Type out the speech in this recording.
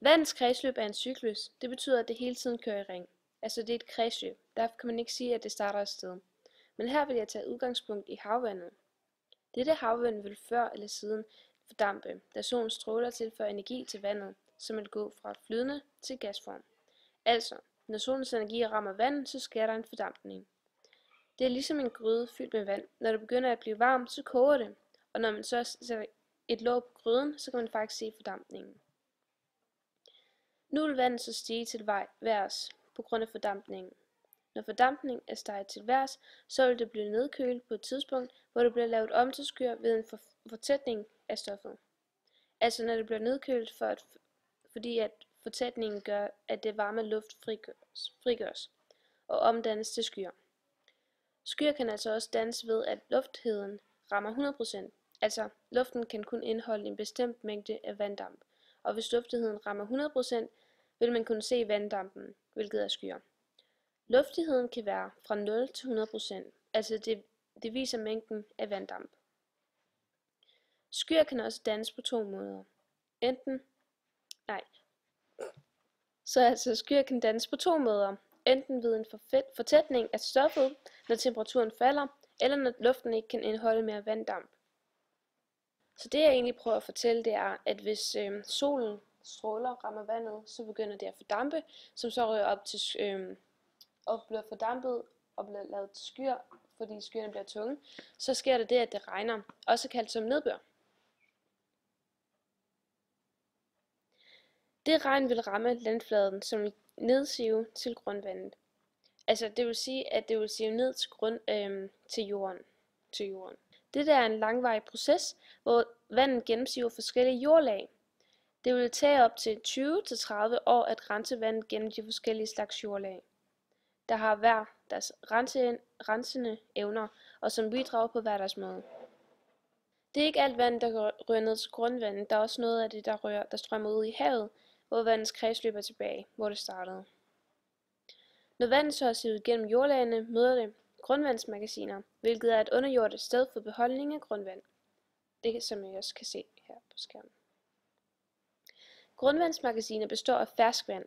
Vandets kredsløb er en cyklus. Det betyder, at det hele tiden kører i ring. Altså det er et kredsløb. Derfor kan man ikke sige, at det starter et sted. Men her vil jeg tage udgangspunkt i havvandet. Dette havvand vil før eller siden fordampe, da solens stråler tilfører energi til vandet, som vil gå fra flydende til gasform. Altså, når solens energi rammer vandet, så sker der en fordampning. Det er ligesom en gryde fyldt med vand. Når det begynder at blive varmt, så koger det, og når man så sætter et låg på gryden, så kan man faktisk se fordampningen. Nu vil vandet så stige til værs på grund af fordampningen. Når fordampningen er steget til værs, så vil det blive nedkølet på et tidspunkt, hvor det bliver lavet om til skyer ved en fortætning af stoffet. Altså når det bliver nedkølet, fordi at fortætningen gør, at det varme luft frigøres og omdannes til skyer. Skyer kan altså også dannes ved, at luftheden rammer 100%. Altså luften kan kun indeholde en bestemt mængde af vanddamp, og hvis luftigheden rammer 100%, vil man kunne se vanddampen, hvilket er skyer. Luftigheden kan være fra 0 til 100%, altså det viser mængden af vanddamp. Skyer kan også dannes på to måder. Skyer kan dannes på to måder. Enten ved en fortætning af stoffet, når temperaturen falder, eller når luften ikke kan indeholde mere vanddamp. Så det jeg egentlig prøver at fortælle, det er, at hvis solen stråler rammer vandet, så begynder det at fordampe, som så rører op til og bliver fordampet og bliver lavet til skyer, fordi skyerne bliver tunge. Så sker der det, at det regner, også kaldt som nedbør. Det regn vil ramme landfladen, som vil nedsive til grundvandet. Altså det vil sige, at det vil sive ned til jorden. Dette er en langvarig proces, hvor vandet gennemsiver forskellige jordlag. Det vil tage op til 20-30 år at rense vandet gennem de forskellige slags jordlag, der har hver deres rensende evner, og som bidrager på hver deres måde. Det er ikke alt vand, der rører ned til grundvandet. Der er også noget af det, der strømmer ud i havet, hvor vandets kredsløb er tilbage, hvor det startede. Når vandet så er sivet gennem jordlagene, møder det grundvandsmagasiner, hvilket er et underjordisk sted for beholdning af grundvand. Det som I også kan se her på skærmen. Grundvandsmagasiner består af ferskvand,